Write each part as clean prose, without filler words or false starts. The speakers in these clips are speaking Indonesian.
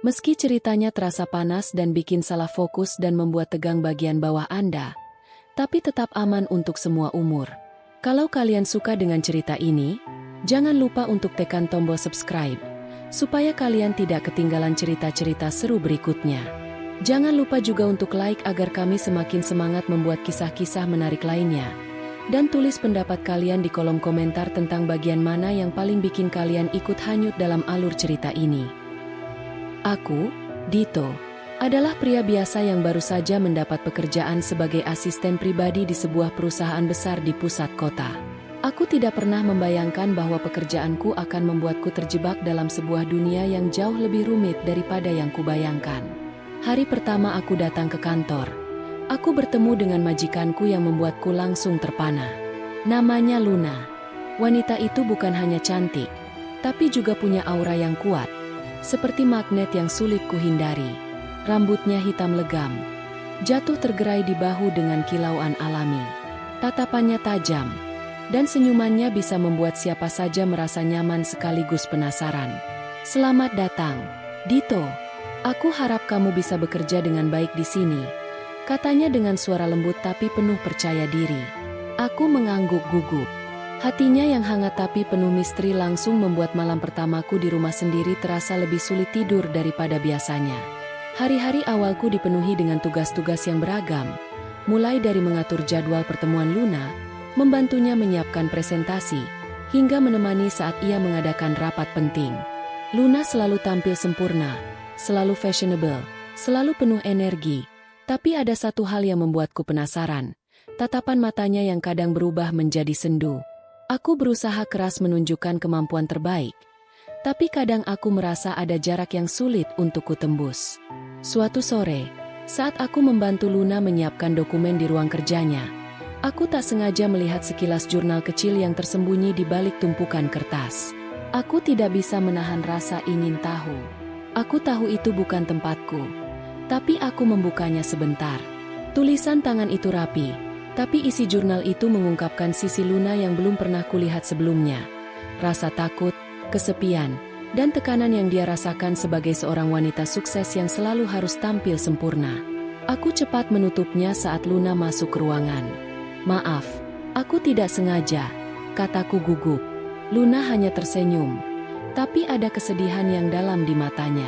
Meski ceritanya terasa panas dan bikin salah fokus dan membuat tegang bagian bawah Anda, tapi tetap aman untuk semua umur. Kalau kalian suka dengan cerita ini, jangan lupa untuk tekan tombol subscribe, supaya kalian tidak ketinggalan cerita-cerita seru berikutnya. Jangan lupa juga untuk like agar kami semakin semangat membuat kisah-kisah menarik lainnya. Dan tulis pendapat kalian di kolom komentar tentang bagian mana yang paling bikin kalian ikut hanyut dalam alur cerita ini. Aku, Dito, adalah pria biasa yang baru saja mendapat pekerjaan sebagai asisten pribadi di sebuah perusahaan besar di pusat kota. Aku tidak pernah membayangkan bahwa pekerjaanku akan membuatku terjebak dalam sebuah dunia yang jauh lebih rumit daripada yang kubayangkan. Hari pertama aku datang ke kantor, aku bertemu dengan majikanku yang membuatku langsung terpana. Namanya Luna. Wanita itu bukan hanya cantik, tapi juga punya aura yang kuat, seperti magnet yang sulit kuhindari. Rambutnya hitam legam, jatuh tergerai di bahu dengan kilauan alami. Tatapannya tajam, dan senyumannya bisa membuat siapa saja merasa nyaman sekaligus penasaran. Selamat datang, Dito. Aku harap kamu bisa bekerja dengan baik di sini, katanya dengan suara lembut tapi penuh percaya diri. Aku mengangguk gugup. Hatinya yang hangat tapi penuh misteri langsung membuat malam pertamaku di rumah sendiri terasa lebih sulit tidur daripada biasanya. Hari-hari awalku dipenuhi dengan tugas-tugas yang beragam, mulai dari mengatur jadwal pertemuan Luna, membantunya menyiapkan presentasi, hingga menemani saat ia mengadakan rapat penting. Luna selalu tampil sempurna, selalu fashionable, selalu penuh energi, tapi ada satu hal yang membuatku penasaran, tatapan matanya yang kadang berubah menjadi sendu. Aku berusaha keras menunjukkan kemampuan terbaik, tapi kadang aku merasa ada jarak yang sulit untuk kutembus. Suatu sore, saat aku membantu Luna menyiapkan dokumen di ruang kerjanya, aku tak sengaja melihat sekilas jurnal kecil yang tersembunyi di balik tumpukan kertas. Aku tidak bisa menahan rasa ingin tahu. Aku tahu itu bukan tempatku, tapi aku membukanya sebentar. Tulisan tangan itu rapi, tapi isi jurnal itu mengungkapkan sisi Luna yang belum pernah kulihat sebelumnya. Rasa takut, kesepian, dan tekanan yang dia rasakan sebagai seorang wanita sukses yang selalu harus tampil sempurna. Aku cepat menutupnya saat Luna masuk ke ruangan. Maaf, aku tidak sengaja, kataku gugup. Luna hanya tersenyum, tapi ada kesedihan yang dalam di matanya.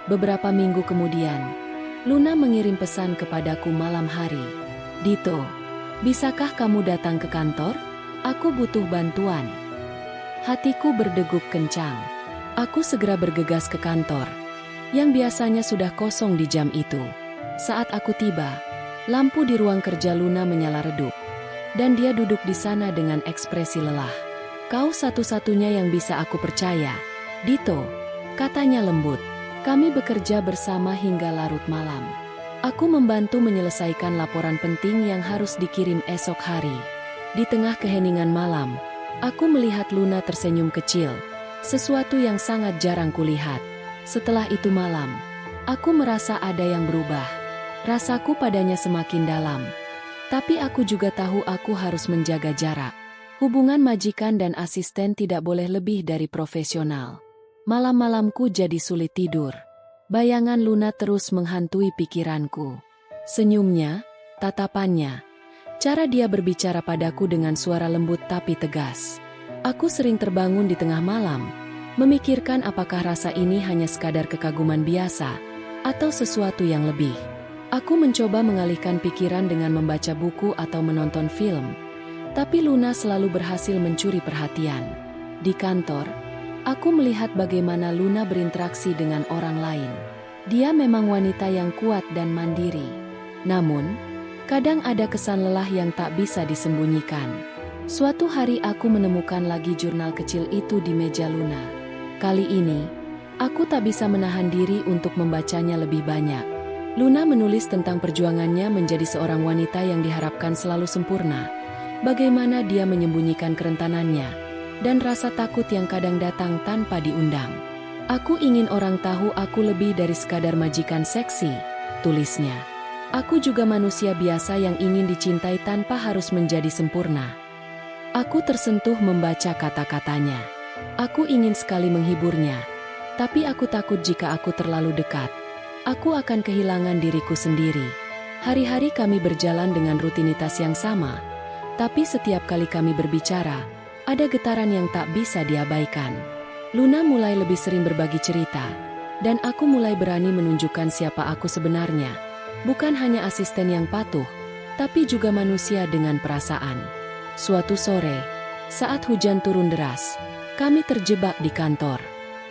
Beberapa minggu kemudian, Luna mengirim pesan kepadaku malam hari. Dito, bisakah kamu datang ke kantor? Aku butuh bantuan. Hatiku berdegup kencang. Aku segera bergegas ke kantor, yang biasanya sudah kosong di jam itu. Saat aku tiba, lampu di ruang kerja Luna menyala redup, dan dia duduk di sana dengan ekspresi lelah. Kau satu-satunya yang bisa aku percaya, Dito, katanya lembut. Kami bekerja bersama hingga larut malam. Aku membantu menyelesaikan laporan penting yang harus dikirim esok hari. Di tengah keheningan malam, aku melihat Luna tersenyum kecil, sesuatu yang sangat jarang kulihat. Setelah itu malam, aku merasa ada yang berubah. Rasaku padanya semakin dalam. Tapi aku juga tahu aku harus menjaga jarak. Hubungan majikan dan asisten tidak boleh lebih dari profesional. Malam-malamku jadi sulit tidur. Bayangan Luna terus menghantui pikiranku. Senyumnya, tatapannya, cara dia berbicara padaku dengan suara lembut tapi tegas. Aku sering terbangun di tengah malam, memikirkan apakah rasa ini hanya sekadar kekaguman biasa, atau sesuatu yang lebih. Aku mencoba mengalihkan pikiran dengan membaca buku atau menonton film, tapi Luna selalu berhasil mencuri perhatian. Di kantor, aku melihat bagaimana Luna berinteraksi dengan orang lain. Dia memang wanita yang kuat dan mandiri. Namun, kadang ada kesan lelah yang tak bisa disembunyikan. Suatu hari aku menemukan lagi jurnal kecil itu di meja Luna. Kali ini, aku tak bisa menahan diri untuk membacanya lebih banyak. Luna menulis tentang perjuangannya menjadi seorang wanita yang diharapkan selalu sempurna. Bagaimana dia menyembunyikan kerentanannya dan rasa takut yang kadang datang tanpa diundang. Aku ingin orang tahu aku lebih dari sekadar majikan seksi, tulisnya. Aku juga manusia biasa yang ingin dicintai tanpa harus menjadi sempurna. Aku tersentuh membaca kata-katanya. Aku ingin sekali menghiburnya, Tapi aku takut jika aku terlalu dekat, aku akan kehilangan diriku sendiri. Hari-hari kami berjalan dengan rutinitas yang sama, tapi setiap kali kami berbicara, ada getaran yang tak bisa diabaikan. Luna mulai lebih sering berbagi cerita, dan aku mulai berani menunjukkan siapa aku sebenarnya. Bukan hanya asisten yang patuh, tapi juga manusia dengan perasaan. Suatu sore, saat hujan turun deras, kami terjebak di kantor.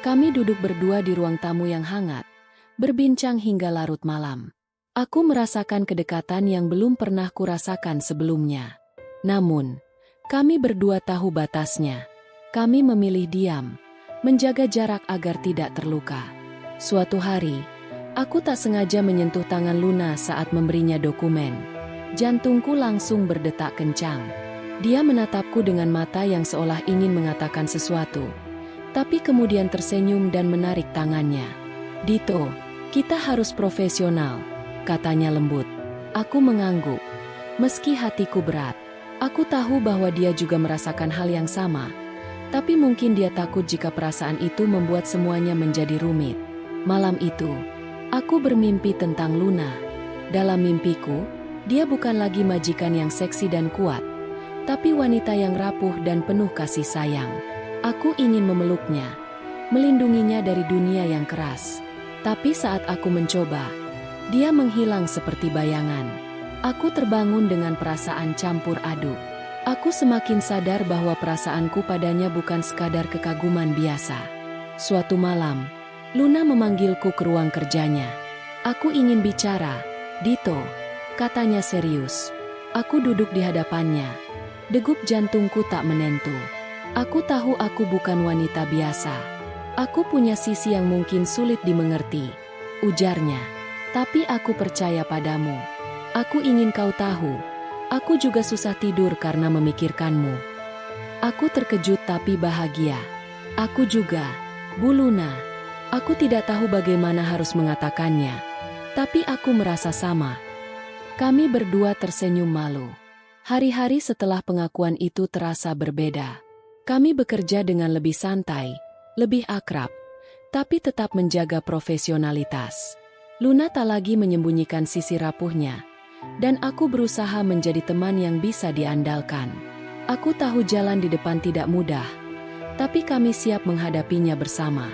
Kami duduk berdua di ruang tamu yang hangat, berbincang hingga larut malam. Aku merasakan kedekatan yang belum pernah kurasakan sebelumnya. Namun, kami berdua tahu batasnya. Kami memilih diam, menjaga jarak agar tidak terluka. Suatu hari, aku tak sengaja menyentuh tangan Luna saat memberinya dokumen. Jantungku langsung berdetak kencang. Dia menatapku dengan mata yang seolah ingin mengatakan sesuatu, tapi kemudian tersenyum dan menarik tangannya. "Dito, kita harus profesional," katanya lembut. Aku mengangguk. Meski hatiku berat, aku tahu bahwa dia juga merasakan hal yang sama. Tapi mungkin dia takut jika perasaan itu membuat semuanya menjadi rumit. Malam itu, aku bermimpi tentang Luna. Dalam mimpiku, dia bukan lagi majikan yang seksi dan kuat, tapi wanita yang rapuh dan penuh kasih sayang. Aku ingin memeluknya, melindunginya dari dunia yang keras. Tapi saat aku mencoba, dia menghilang seperti bayangan. Aku terbangun dengan perasaan campur aduk. Aku semakin sadar bahwa perasaanku padanya bukan sekadar kekaguman biasa. Suatu malam, Luna memanggilku ke ruang kerjanya. "Aku ingin bicara, Dito," katanya serius. Aku duduk di hadapannya. Degup jantungku tak menentu. Aku tahu aku bukan wanita biasa. Aku punya sisi yang mungkin sulit dimengerti, ujarnya. Tapi aku percaya padamu. Aku ingin kau tahu, aku juga susah tidur karena memikirkanmu. Aku terkejut tapi bahagia. Aku juga, Bu Luna. Aku tidak tahu bagaimana harus mengatakannya, tapi aku merasa sama. Kami berdua tersenyum malu. Hari-hari setelah pengakuan itu terasa berbeda. Kami bekerja dengan lebih santai, lebih akrab, tapi tetap menjaga profesionalitas. Luna tak lagi menyembunyikan sisi rapuhnya, dan aku berusaha menjadi teman yang bisa diandalkan. Aku tahu jalan di depan tidak mudah, tapi kami siap menghadapinya bersama.